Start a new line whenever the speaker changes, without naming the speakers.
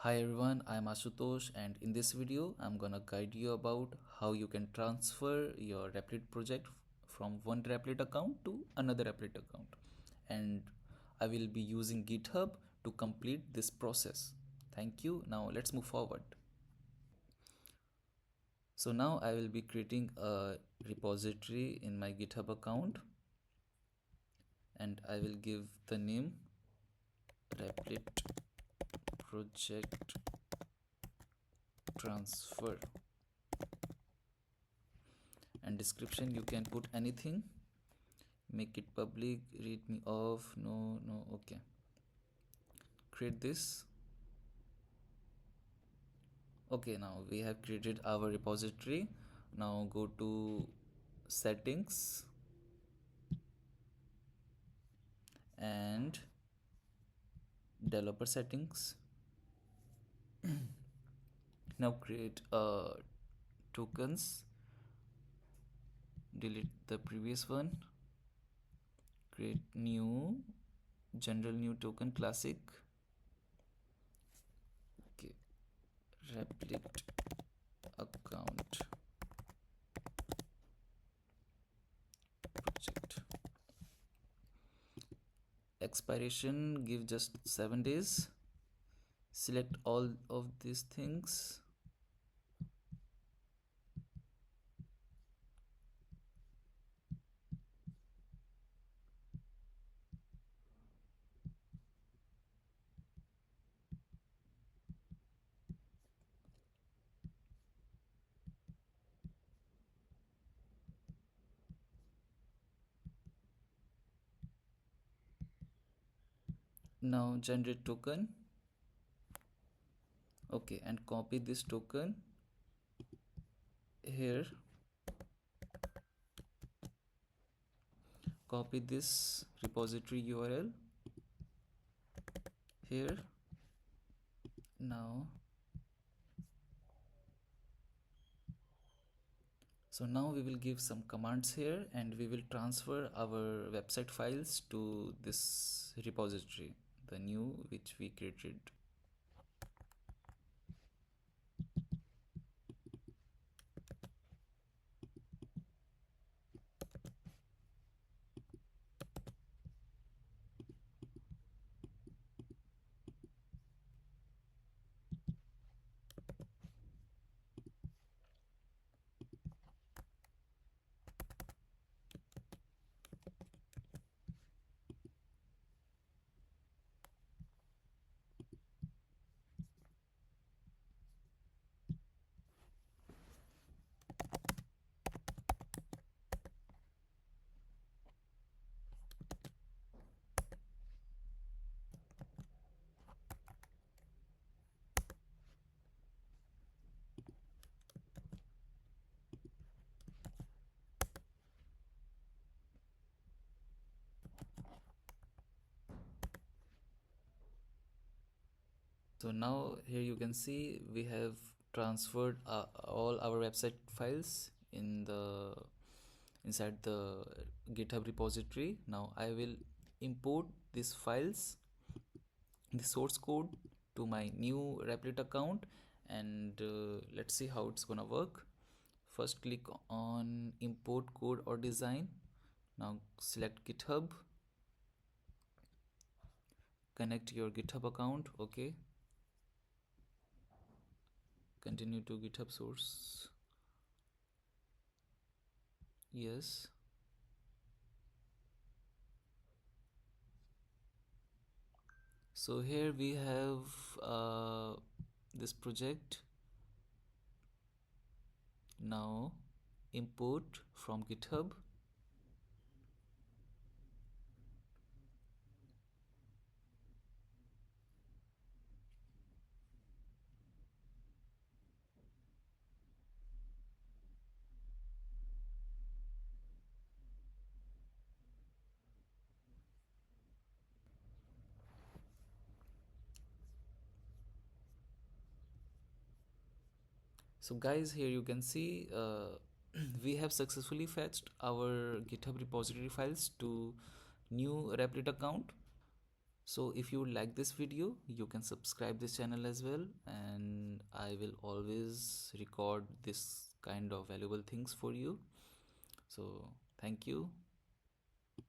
Hi everyone, I'm Ashutosh and in this video I'm gonna guide you about how you can transfer your Replit project from one Replit account to another Replit account, and I will be using GitHub to complete this process. Thank you. Now let's move forward. So now I will be creating a repository in my GitHub account and I will give the name Replit project transfer, and description you can put anything, make it public, read me off, no, okay. Create this. Okay, now we have created our repository. Now go to settings and developer settings. Now create tokens, delete the previous one, create new general new token classic. Okay, Replit account project. Expiration, give just 7 days. Select all of these things. Now generate token. Okay, and copy this token here. Copy this repository URL here. Now now we will give some commands here and we will transfer our website files to this repository, the new which we created. So now here you can see we have transferred all our website files inside the GitHub repository. Now I will import these files, the source code, to my new Replit account, and let's see how it's gonna work. First click on import code or design. Now select GitHub, connect your GitHub account. Okay, continue to GitHub source. Yes. So here we have this project. Now import from GitHub. So guys, here you can see we have successfully fetched our GitHub repository files to new Replit account. So if you like this video, you can subscribe this channel as well, and I will always record this kind of valuable things for you. So thank you.